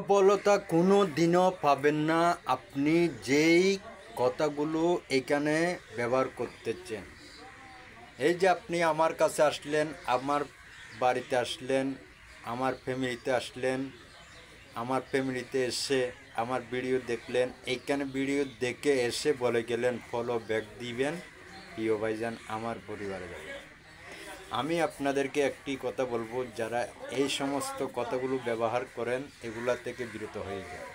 সফলতা কোনো দিনও পাবেন না আপনি যেই কথাগুলো এখানে ব্যবহার করতেছেন। এই যে আপনি আমার কাছে আসলেন, আমার বাড়িতে আসলেন, আমার ফ্যামিলিতে আসলেন, আমার ফ্যামিলিতে এসে আমার ভিডিও দেখলেন, এইখানে ভিডিও দেখে এসে বলে গেলেন ফলো ব্যাক দিবেন, প্রিয় ভাইজান আমার পরিবারে যাবেন। আমি আপনাদেরকে একটি কথা বলবো, যারা এই সমস্ত কথাগুলো ব্যবহার করেন এগুলা থেকে বিরত হয়ে যান।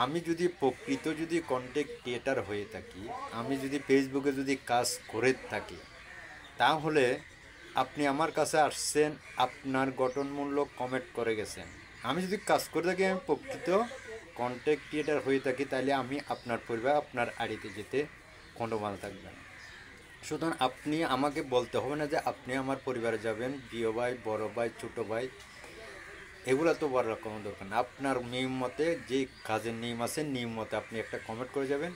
আমি যদি প্রকৃত কন্টেন্ট ক্রিয়েটার হয়ে থাকি, আমি যদি ফেসবুকে কাজ করে থাকি, তাহলে আপনি আমার কাছে আসছেন, আপনার গঠনমূলক কমেন্ট করে গেছেন। আমি যদি কাজ করে থাকি, আমি প্রকৃত কন্টেন্ট ক্রিয়েটার হয়ে থাকি, তাহলে আমি আপনার পরিবার আপনার আড়িতে যেতে কোনো বাধা থাকবে না। সুতরাং আপনি আমাকে বলতে হবে না যে আপনি আমার পরিবারে যাবেন, প্রিয় ভাই, বড় ভাই, ছোটো ভাই, এগুলো তো বলার কোনো দরকার না। আপনার নিয়ম মতে যে কাজের নিয়ম আছে, নিয়ম মতে আপনি একটা কমেন্ট করে যাবেন।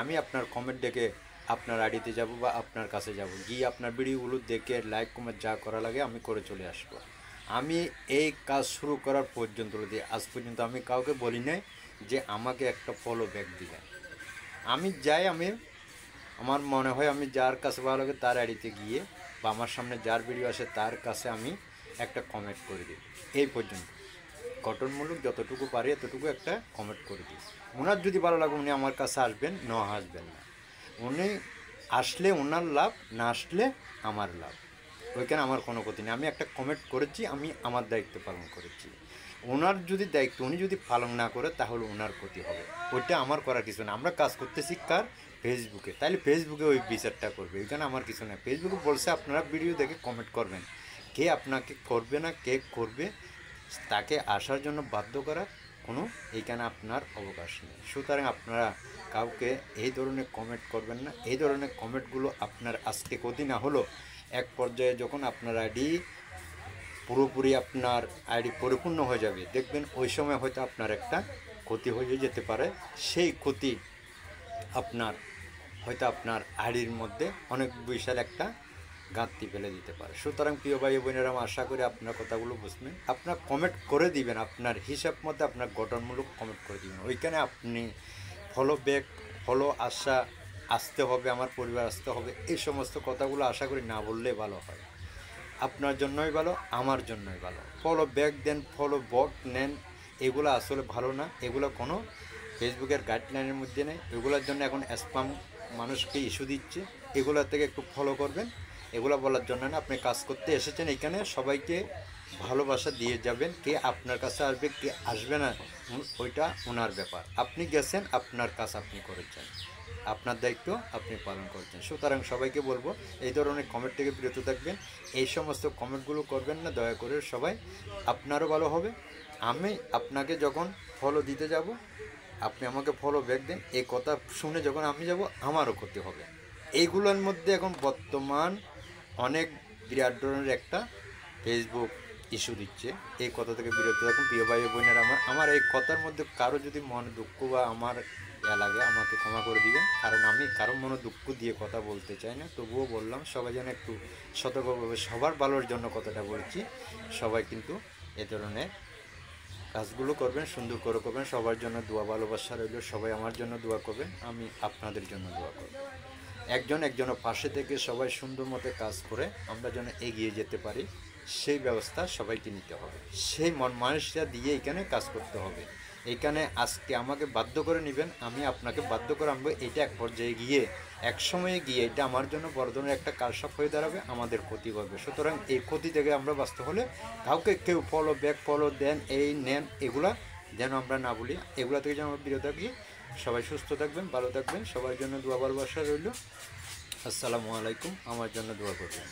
আমি আপনার কমেন্ট দেখে আপনার আইডিতে যাব বা আপনার কাছে যাব, গিয়ে আপনার ভিডিওগুলো দেখে লাইক কমেন্ট যা করা লাগে আমি করে চলে আসবো। আমি এই কাজ শুরু করার পর্যন্ত দিয়ে আজ পর্যন্ত আমি কাউকে বলি নাই যে আমাকে একটা ফলো ব্যাক দিবেন। আমি যাই, আমার মনে হয় আমি যার কাছে ভালো লাগে তার আইডিতে গিয়ে বা আমার সামনে যার ভিডিও আসে তার কাছে আমি একটা কমেন্ট করে দিই। এই পর্যন্ত গঠনমূলক যতটুকু পারি এতটুকু একটা কমেন্ট করে দিই। ওনার যদি ভালো লাগে উনি আমার কাছে আসবেন, না আসবেন না। উনি আসলে ওনার লাভ, না আসলে আমার লাভ, ওইখানে আমার কোনো ক্ষতি নেই। আমি একটা কমেন্ট করেছি, আমি আমার দায়িত্ব পালন করেছি। ওনার যদি দায়িত্ব উনি যদি পালন না করে তাহলে ওনার ক্ষতি হবে, ওইটা আমার করার কিছু না। আমরা কাজ করতেছি কার? ফেসবুকে, তাইলে ফেসবুকে ওই বিচারটা করবে, এখানে আমার কিছু না। ফেসবুকে বলছে আপনারা ভিডিও দেখে কমেন্ট করবেন, কে আপনাকে করবে না কে করবে তাকে আসার জন্য বাধ্য করা কোনো এইখানে আপনার অবকাশ নেই। সুতরাং আপনারা কাউকে এই ধরনের কমেন্ট করবেন না। এই ধরনের কমেন্টগুলো আপনার আজকে ক্ষতি না হলো এক পর্যায়ে যখন আপনার আইডি পুরোপুরি আপনার আইডি পরিপূর্ণ হয়ে যাবে, দেখবেন ওই সময় হয়তো আপনার একটা ক্ষতি হয়ে যেতে পারে। সেই ক্ষতি আপনার হয়তো আপনার আইডির মধ্যে অনেক বিশাল একটা ঘাটতি ফেলে দিতে পারে। সুতরাং প্রিয় ভাই বোনেরা, আমি আশা করি আপনার কথাগুলো বুঝবেন। আপনার কমেন্ট করে দিবেন, আপনার হিসাব মতো আপনার গঠনমূলক কমেন্ট করে দিবেন। ওইখানে আপনি ফলো ব্যাক, ফলো আসতে হবে, আমার পরিবার আসতে হবে, এই সমস্ত কথাগুলো আশা করি না বললে ভালো হয়। আপনার জন্যই ভালো, আমার জন্যই ভালো। ফলো ব্যাক দেন, ফলো বট নেন, এগুলো আসলে ভালো না। এগুলো কোনো ফেসবুকের গাইডলাইনের মধ্যে নেই। এগুলোর জন্য এখন স্প্যাম মানুষকে ইস্যু দিচ্ছে, এগুলোর থেকে একটু ফলো করবেন। এগুলো বলার জন্য না, আপনি কাজ করতে এসেছেন এখানে, সবাইকে ভালোবাসা দিয়ে যাবেন। কে আপনার কাছে আসবে কে আসবে না ওইটা ওনার ব্যাপার। আপনি গেছেন, আপনার কাজ আপনি করেছেন, আপনার দায়িত্ব আপনি পালন করছেন। সুতরাং সবাইকে বলবো এই ধরনের কমেন্ট থেকে বিরত থাকবেন, এই সমস্ত কমেন্টগুলো করবেন না দয়া করে। সবাই আপনারও ভালো হবে। আমি আপনাকে যখন ফলো দিতে যাব, আপনি আমাকে ফলো ব্যাক দেন, এই কথা শুনে যখন আমি যাব আমারও ক্ষতি হবে। এইগুলোর মধ্যে এখন বর্তমান অনেক বিরাট ধরনের একটা ফেসবুক ইস্যু দিচ্ছে। এই কথা থেকে বিরত থাকুন প্রিয় ভাই বোনের। আমার এই কথার মধ্যে কারো যদি মনে দুঃখ বা আমার লাগে আমাকে ক্ষমা করে দিবেন, কারণ আমি কারো মনে দুঃখ দিয়ে কথা বলতে চাই না। তবুও বললাম সবাই যেন একটু সতর্কভাবে, সবার ভালোর জন্য কথাটা বলছি। সবাই কিন্তু এ ধরনের কাজগুলো করবেন, সুন্দর করে করবেন। সবার জন্য দোয়া ভালোবাসা রইল, সবাই আমার জন্য দোয়া করবেন, আমি আপনাদের জন্য দোয়া করব। একজন একজনের পাশে থেকে সবাই সুন্দর মতো কাজ করে আমরা যেন এগিয়ে যেতে পারি, সেই ব্যবস্থা সবাইকে নিতে হবে। সেই মন মানুষটা দিয়ে এখানে কাজ করতে হবে। এখানে আজকে আমাকে বাধ্য করে নেবেন, আমি আপনাকে বাধ্য করে আনবো, এটা এক পর্যায়ে গিয়ে এক সময়ে গিয়ে এটা আমার জন্য বড় ধরনের একটা কালসাপ হয়ে দাঁড়াবে, আমাদের ক্ষতি করবে। সুতরাং এই ক্ষতি থেকে আমরা বাঁচতে হলে কাউকে কেউ ফলো ব্যাক, ফলো দেন, এই নেন, এগুলা যেন আমরা না বলি, এগুলা থেকে যেন আমরা বিরত থাকি। সবাই সুস্থ থাকবেন, ভালো থাকবেন, সবার জন্য দোয়া ভালোবাসা রইল। আসসালামু আলাইকুম, আমার জন্য দোয়া করবেন।